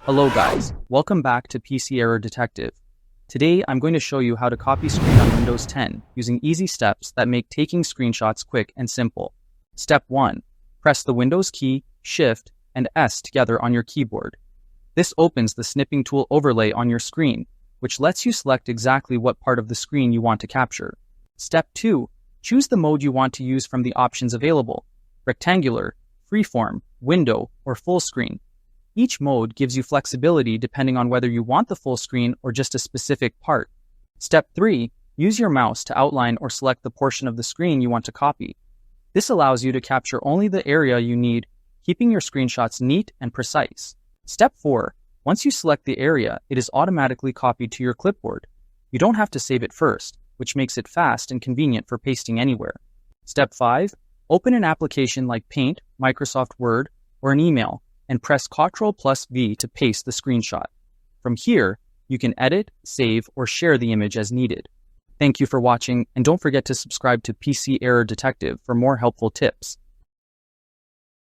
Hello guys, welcome back to PC Error Detective. Today I'm going to show you how to copy screen on Windows 10 using easy steps that make taking screenshots quick and simple. Step 1. Press the Windows key, Shift, and S together on your keyboard. This opens the Snipping tool overlay on your screen, which lets you select exactly what part of the screen you want to capture. Step 2. Choose the mode you want to use from the options available: rectangular, freeform, window, or full screen. Each mode gives you flexibility depending on whether you want the full screen or just a specific part. Step 3. Use your mouse to outline or select the portion of the screen you want to copy. This allows you to capture only the area you need, keeping your screenshots neat and precise. Step 4. Once you select the area, it is automatically copied to your clipboard. You don't have to save it first, which makes it fast and convenient for pasting anywhere. Step 5. Open an application like Paint, Microsoft Word, or an email, and press Ctrl V to paste the screenshot. From here, you can edit, save, or share the image as needed. Thank you for watching, and don't forget to subscribe to PC Error Detective for more helpful tips.